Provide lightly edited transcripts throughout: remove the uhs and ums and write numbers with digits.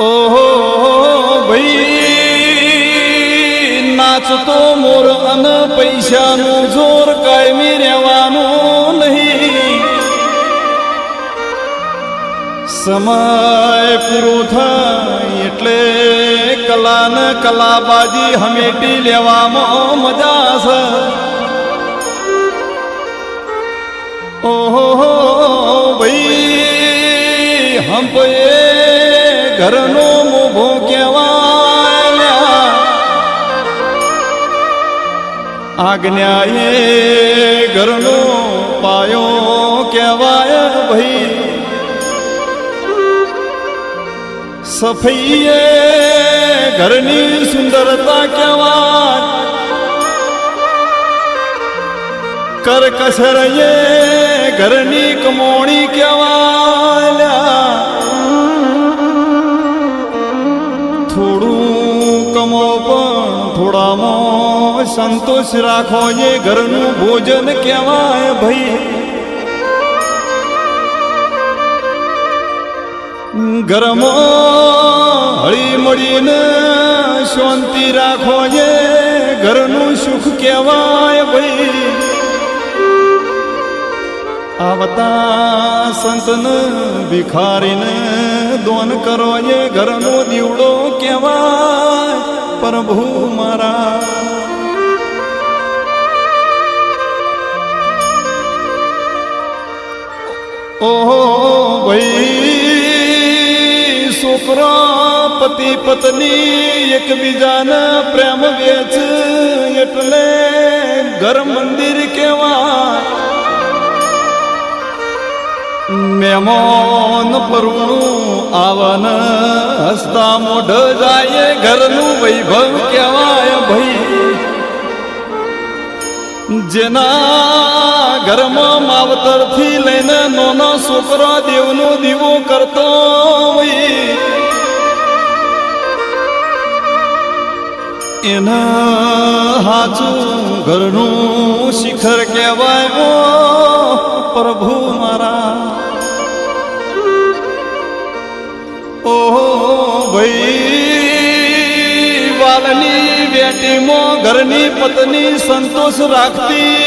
ઓહો ભાઈ નાચતો મોર અન પૈસાનું જોર કાયમી રહેવાનું નહીં. સમય પૂરો થાય એટલે કલા ને કલાબાજી હમેટી લેવામાં મજા છે. ઓહો ભાઈ હંપે ઘરનો મોભો કહેવાય, આજ્ઞા એ ઘરનો પાયો કહેવાય ભાઈ. સફાઈ એ ઘરની સુંદરતા કહેવાય, કરકસર એ ઘરની કમોણી કહેવાય. થોડું કમો પણ થોડામાં સંતોષ રાખો એ ઘરનું ભોજન કહેવાય ભાઈ. ઘરમાં હળી મળીને શાંતિ રાખો એ ઘરનું સુખ કહેવાય ભાઈ. આવતા સંતને ભિખારીને દોન કરો એ ઘરનો દીવડો કહેવાય પ્રભુ મારા. ઓહો ભાઈ છોકરા પતિ પત્ની એકબીજાને પ્રેમ વેચ એટલે ઘર મંદિર કહેવાય. મહેમાન પરુણું આવન હસતા મોઢ જાય ઘરનું વૈભવ કહેવાય ભાઈ. જેના ઘરમાં માવતરથી લઈને નાનો છોકરો દેવનો દીવો કરતો હોય, એના હાચું ઘરનું શિખર કહેવાય પ્રભુ મારા. ઓહો ભાઈ વાલની બેટીમાં ઘરની પત્ની સંતોષ રાખતી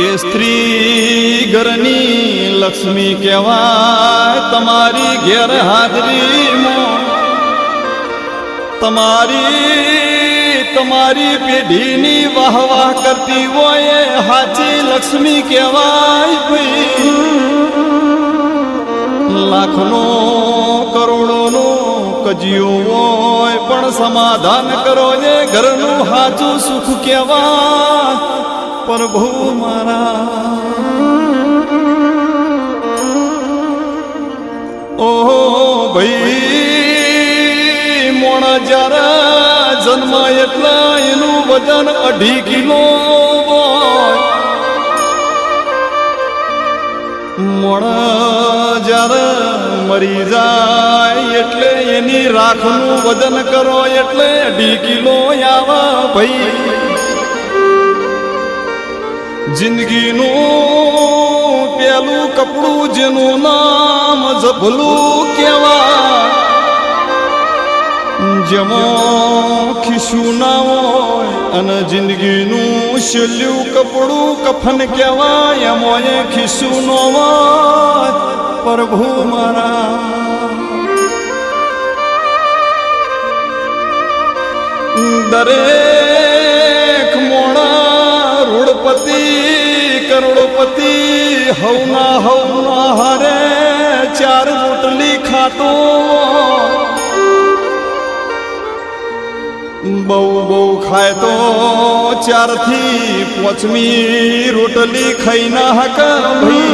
એ સ્ત્રી ઘરની લક્ષ્મી કહેવાય. તમારી ઘેર હાજરીમાં તમારી પેઢીની વાહ વાહ કરતી હોય હાચી લક્ષ્મી કહેવાય ભાઈ. લાખનો કરોડોનો કજિયો હોય પણ સમાધાન કરો એ ઘરનું હાચું સુખ કહેવાય પ્રભુ મારા. ઓહો ભાઈ મોણ જ્યારે જન્મ એટલા એનું વજન 2.5 કિલો હોય. મોણ જ્યારે મરી જાય એટલે એની રાખનું વજન કરો એટલે 2.5 કિલો આવે ભાઈ. જિંદગીનું પેલું કપડું જેનું નામ જભલું કહેવાય. જેમાં ખિસ્સું ના હોય અને જિંદગીનું છેલ્લું કપડું કફન કહેવાય. એમાં ખિસ્સું ન હોય પ્રભુ મારા. દરેક મોણા રોડપતિ કરોડપતિ હવના હારે 4 રોટલી ખાતો. બહુ ખાય તો 4 થી 5મી રોટલી ખાઈ ના હક ભાઈ.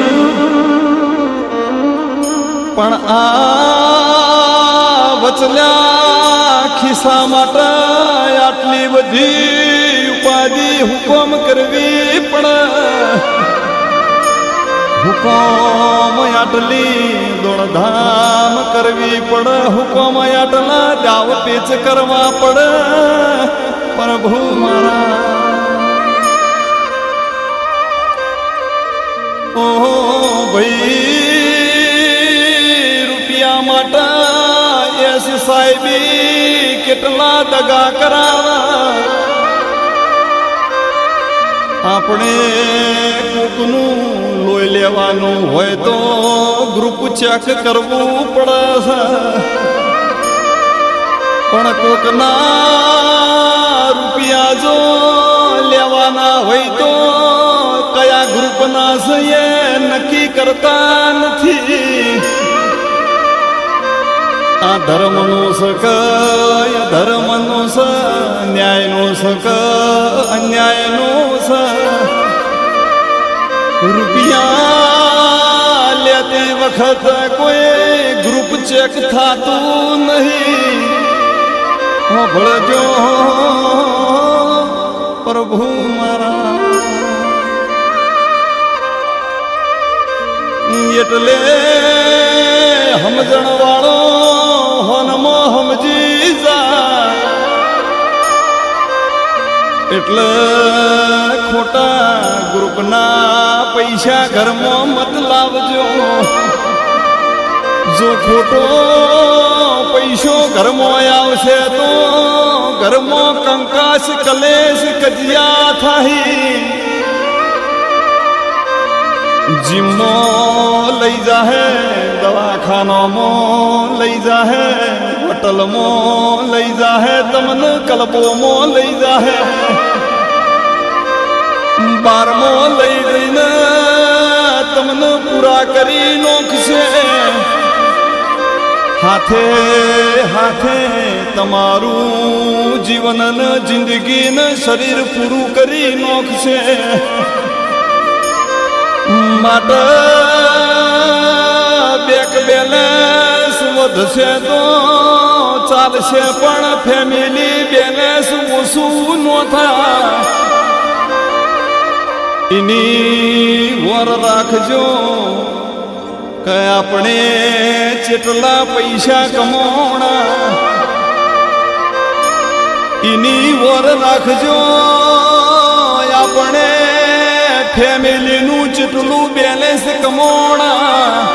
પણ આ વચલ્યા ખિસ્સા માટે આટલી બધી ઉપાધિ હુકમ કરવી પડે. હુકમ આટલી દોડધામ કરવી પડે. હુકમ આટલા દાવ પેચ કરવા પડે પ્રભુ મારા. ઓહો ભાઈ દગા કરાવા આપણે કોકનું લોહી લેવાનું હોય તો ગ્રુપ ચેક કરવું પડે છે પણ કોકના રૂપિયા જો લેવાના હોય તો કયા ગ્રુપના છે એ નક્કી કરતા નથી આ ધર્મનું સક ધર્મનું સ ન્યાયનું સક અન્યાયનું સ રૂપિયા લેતી વખત કોઈ ગ્રુપ ચેક થતું નહીં ભળજો પ્રભુ મારા એટલે સમજણ વાળો હોનમો સમજી જા એટલે ખોટા ગ્રુપના પૈસા ઘરમાં મત લાવજો જો ખોટો પૈસો ઘરમાં આવશે તો ઘરમાં કંકાસ કલેશ કજિયા થાય જીમમાં લઈ જાહે દવાખાનામાં લઈ જાહે હોટલમાં લઈ જાહે તમને કલબોમાં લઈ જાહે બારમાં લઈ જઈને તમને પૂરા કરી નોખશે હાથે હાથે તમારું જીવન ને જિંદગી ને શરીર પૂરું કરી નોખશે માટે બેક બેલેન્સ વધશે તો ચાલશે પણ ફેમિલી બેલેન્સ ઓછું ન થાય એની વર રાખજો કે આપણે જેટલા પૈસા કમાણા એની વર રાખજો આપણે ફેમિલીનું જેટલું બેલેન્સ કમાણા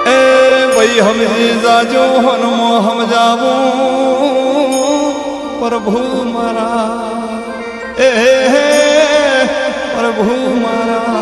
એ ભાઈ સમજી જાજો હનમો સમજાવું પ્રભુ મારા એ પ્રભુ મારા